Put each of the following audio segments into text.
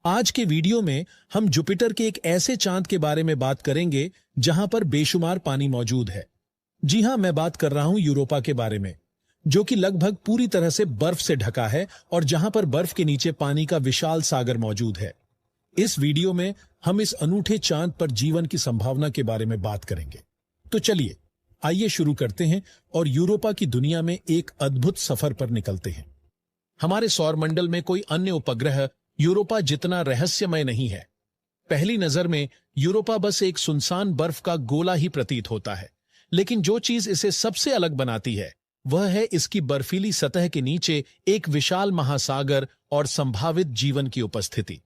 आज के वीडियो में हम जुपिटर के एक ऐसे चांद के बारे में बात करेंगे जहां पर बेशुमार पानी मौजूद है। जी हां, मैं बात कर रहा हूं यूरोपा के बारे में, जो कि लगभग पूरी तरह से बर्फ से ढका है और जहां पर बर्फ के नीचे पानी का विशाल सागर मौजूद है। इस वीडियो में हम इस अनूठे चांद पर जीवन की संभावना के बारे में बात करेंगे। तो चलिए, आइए शुरू करते हैं और यूरोपा की दुनिया में एक अद्भुत सफर पर निकलते हैं। हमारे सौरमंडल में कोई अन्य उपग्रह यूरोपा जितना रहस्यमय नहीं है। पहली नजर में यूरोपा बस एक सुनसान बर्फ का गोला ही प्रतीत होता है, लेकिन जो चीज इसे सबसे अलग बनाती है वह है इसकी बर्फीली सतह के नीचे एक विशाल महासागर और संभावित जीवन की उपस्थिति।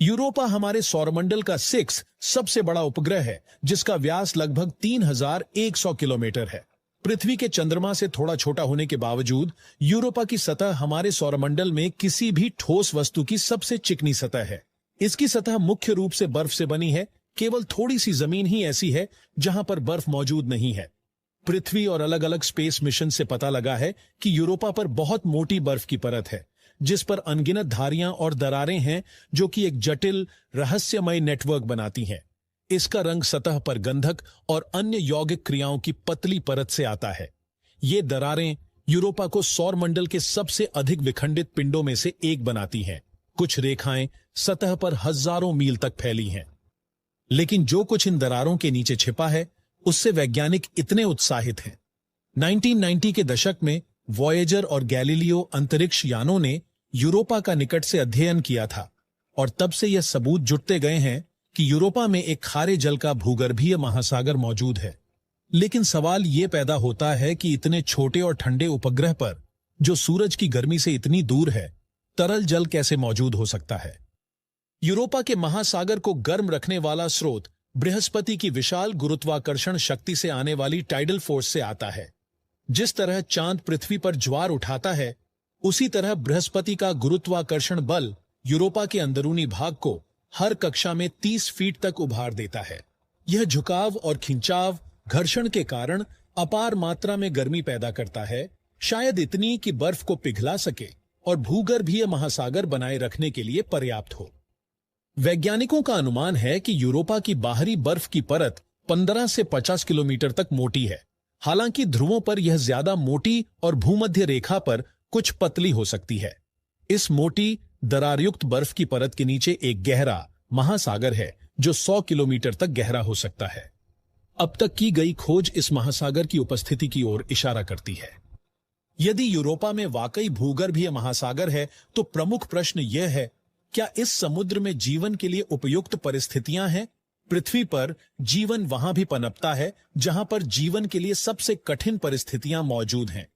यूरोपा हमारे सौरमंडल का सबसे बड़ा उपग्रह है, जिसका व्यास लगभग 3100 किलोमीटर है। पृथ्वी के चंद्रमा से थोड़ा छोटा होने के बावजूद यूरोपा की सतह हमारे सौरमंडल में किसी भी ठोस वस्तु की सबसे चिकनी सतह है। इसकी सतह मुख्य रूप से बर्फ से बनी है। केवल थोड़ी सी जमीन ही ऐसी है जहां पर बर्फ मौजूद नहीं है। पृथ्वी और अलग अलग स्पेस मिशन से पता लगा है कि यूरोपा पर बहुत मोटी बर्फ की परत है, जिस पर अनगिनत धारियां और दरारें हैं, जो कि एक जटिल रहस्यमय नेटवर्क बनाती हैं। इसका रंग सतह पर गंधक और अन्य यौगिक क्रियाओं की पतली परत से आता है। ये दरारें यूरोपा को सौरमंडल के सबसे अधिक विखंडित पिंडों में से एक बनाती हैं। कुछ रेखाएं सतह पर हजारों मील तक फैली हैं। लेकिन जो कुछ इन दरारों के नीचे छिपा है, उससे वैज्ञानिक इतने उत्साहित हैं। 1990 के दशक में वॉयेजर और गैलीलियो अंतरिक्ष यानों ने यूरोपा का निकट से अध्ययन किया था, और तब से यह सबूत जुटते गए हैं कि यूरोपा में एक खारे जल का भूगर्भीय महासागर मौजूद है। लेकिन सवाल यह पैदा होता है कि इतने छोटे और ठंडे उपग्रह पर, जो सूरज की गर्मी से इतनी दूर है, तरल जल कैसे मौजूद हो सकता है? यूरोपा के महासागर को गर्म रखने वाला स्रोत बृहस्पति की विशाल गुरुत्वाकर्षण शक्ति से आने वाली टाइडल फोर्स से आता है। जिस तरह चांद पृथ्वी पर ज्वार उठाता है, उसी तरह बृहस्पति का गुरुत्वाकर्षण बल यूरोपा के अंदरूनी भाग को हर कक्षा में 30 फीट तक उभार देता है। यह झुकाव और खिंचाव घर्षण के कारण अपार मात्रा में गर्मी पैदा करता है, शायद इतनी कि बर्फ को पिघला सके और भूगर्भीय महासागर बनाए रखने के लिए पर्याप्त हो। वैज्ञानिकों का अनुमान है कि यूरोपा की बाहरी बर्फ की परत 15 से 50 किलोमीटर तक मोटी है। हालांकि ध्रुवों पर यह ज्यादा मोटी और भूमध्य रेखा पर कुछ पतली हो सकती है। इस मोटी दरारयुक्त बर्फ की परत के नीचे एक गहरा महासागर है, जो 100 किलोमीटर तक गहरा हो सकता है। अब तक की गई खोज इस महासागर की उपस्थिति की ओर इशारा करती है। यदि यूरोपा में वाकई भूगर्भीय महासागर है, तो प्रमुख प्रश्न यह है, क्या इस समुद्र में जीवन के लिए उपयुक्त परिस्थितियां हैं? पृथ्वी पर जीवन वहां भी पनपता है जहां पर जीवन के लिए सबसे कठिन परिस्थितियां मौजूद हैं।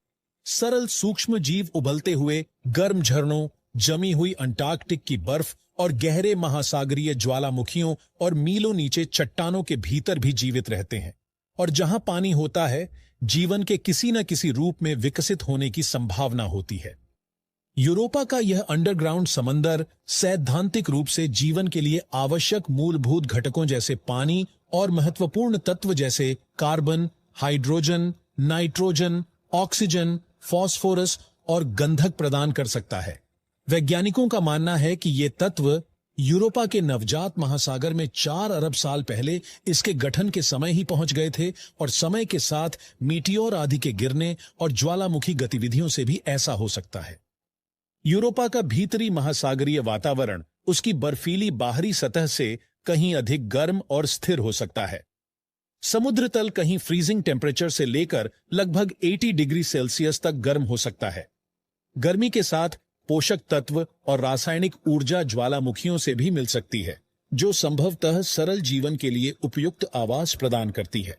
सरल सूक्ष्म जीव उबलते हुए गर्म झरनों, जमी हुई अंटार्कटिक की बर्फ और गहरे महासागरीय ज्वालामुखियों और मीलों नीचे चट्टानों के भीतर भी जीवित रहते हैं। और जहां पानी होता है, जीवन के किसी न किसी रूप में विकसित होने की संभावना होती है। यूरोपा का यह अंडरग्राउंड समंदर सैद्धांतिक रूप से जीवन के लिए आवश्यक मूलभूत घटकों जैसे पानी और महत्वपूर्ण तत्व जैसे carbon, hydrogen, nitrogen, oxygen, phosphorus और गंधक प्रदान कर सकता है। वैज्ञानिकों का मानना है कि ये तत्व यूरोपा के नवजात महासागर में 4 अरब साल पहले इसके गठन के समय ही पहुंच गए थे, और समय के साथ मीटियोर आदि के गिरने और ज्वालामुखी गतिविधियों से भी ऐसा हो सकता है। यूरोपा का भीतरी महासागरीय वातावरण उसकी बर्फीली बाहरी सतह से कहीं अधिक गर्म और स्थिर हो सकता है। समुद्र तल कहीं फ्रीजिंग टेम्परेचर से लेकर लगभग 80 डिग्री सेल्सियस तक गर्म हो सकता है। गर्मी के साथ पोषक तत्व और रासायनिक ऊर्जा ज्वालामुखियों से भी मिल सकती है, जो संभवतः सरल जीवन के लिए उपयुक्त आवास प्रदान करती है।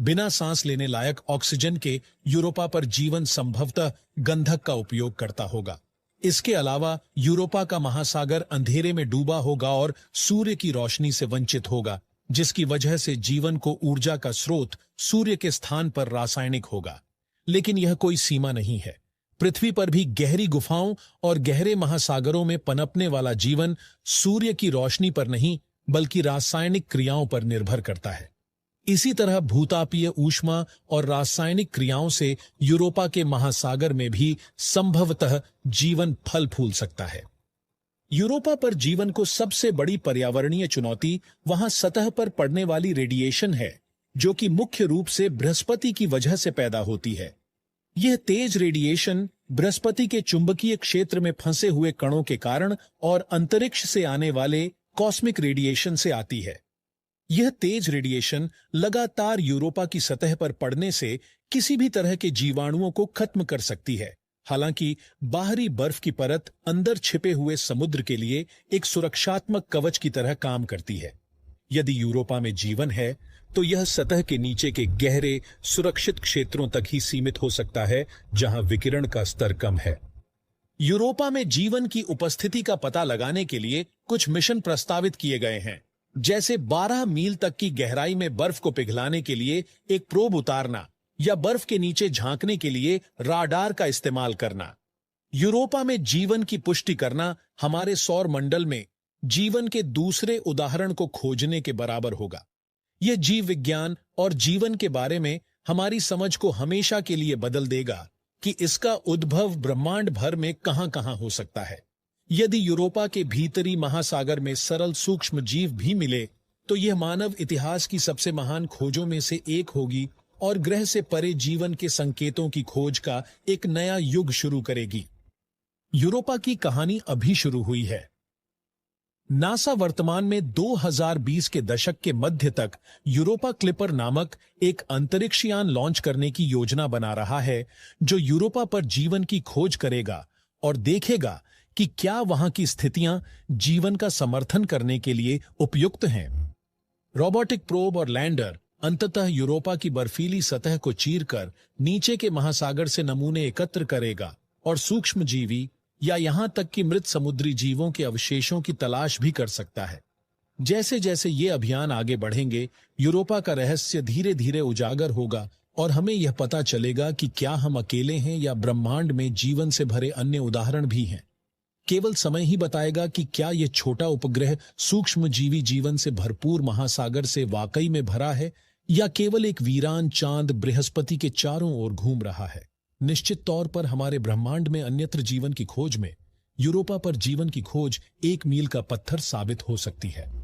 बिना सांस लेने लायक ऑक्सीजन के यूरोपा पर जीवन संभवतः गंधक का उपयोग करता होगा। इसके अलावा यूरोपा का महासागर अंधेरे में डूबा होगा और सूर्य की रोशनी से वंचित होगा, जिसकी वजह से जीवन को ऊर्जा का स्रोत सूर्य के स्थान पर रासायनिक होगा। लेकिन यह कोई सीमा नहीं है। पृथ्वी पर भी गहरी गुफाओं और गहरे महासागरों में पनपने वाला जीवन सूर्य की रोशनी पर नहीं, बल्कि रासायनिक क्रियाओं पर निर्भर करता है। इसी तरह भूतापीय ऊष्मा और रासायनिक क्रियाओं से यूरोपा के महासागर में भी संभवतः जीवन फल फूल सकता है। यूरोपा पर जीवन को सबसे बड़ी पर्यावरणीय चुनौती वहां सतह पर पड़ने वाली रेडिएशन है, जो कि मुख्य रूप से बृहस्पति की वजह से पैदा होती है। यह तेज रेडिएशन बृहस्पति के चुंबकीय क्षेत्र में फंसे हुए कणों के कारण और अंतरिक्ष से आने वाले कॉस्मिक रेडिएशन से आती है। यह तेज रेडिएशन लगातार यूरोपा की सतह पर पड़ने से किसी भी तरह के जीवाणुओं को खत्म कर सकती है। हालांकि बाहरी बर्फ की परत अंदर छिपे हुए समुद्र के लिए एक सुरक्षात्मक कवच की तरह काम करती है। यदि यूरोपा में जीवन है तो यह सतह के नीचे के गहरे सुरक्षित क्षेत्रों तक ही सीमित हो सकता है, जहां विकिरण का स्तर कम है। यूरोपा में जीवन की उपस्थिति का पता लगाने के लिए कुछ मिशन प्रस्तावित किए गए हैं, जैसे 12 मील तक की गहराई में बर्फ को पिघलाने के लिए एक प्रोब उतारना या बर्फ के नीचे झांकने के लिए राडार का इस्तेमाल करना। यूरोपा में जीवन की पुष्टि करना हमारे सौर मंडल में जीवन के दूसरे उदाहरण को खोजने के बराबर होगा। यह जीव विज्ञान और जीवन के बारे में हमारी समझ को हमेशा के लिए बदल देगा कि इसका उद्भव ब्रह्मांड भर में कहां-कहां हो सकता है। यदि यूरोपा के भीतरी महासागर में सरल सूक्ष्म जीव भी मिले तो यह मानव इतिहास की सबसे महान खोजों में से एक होगी और ग्रह से परे जीवन के संकेतों की खोज का एक नया युग शुरू करेगी। यूरोपा की कहानी अभी शुरू हुई है। नासा वर्तमान में 2020 के दशक के मध्य तक यूरोपा क्लिपर नामक एक अंतरिक्षयान लॉन्च करने की योजना बना रहा है, जो यूरोपा पर जीवन की खोज करेगा और देखेगा कि क्या वहां की स्थितियां जीवन का समर्थन करने के लिए उपयुक्त हैं। रोबोटिक प्रोब और लैंडर अंततः यूरोपा की बर्फीली सतह को चीरकर नीचे के महासागर से नमूने एकत्र करेगा और सूक्ष्म जीवी या यहां तक कि मृत समुद्री जीवों के अवशेषों की तलाश भी कर सकता है। जैसे जैसे ये अभियान आगे बढ़ेंगे, यूरोपा का रहस्य धीरे धीरे उजागर होगा और हमें यह पता चलेगा कि क्या हम अकेले हैं या ब्रह्मांड में जीवन से भरे अन्य उदाहरण भी हैं। केवल समय ही बताएगा कि क्या यह छोटा उपग्रह सूक्ष्म जीवी जीवन से भरपूर महासागर से वाकई में भरा है या केवल एक वीरान चांद बृहस्पति के चारों ओर घूम रहा है। निश्चित तौर पर हमारे ब्रह्मांड में अन्यत्र जीवन की खोज में यूरोपा पर जीवन की खोज एक मील का पत्थर साबित हो सकती है।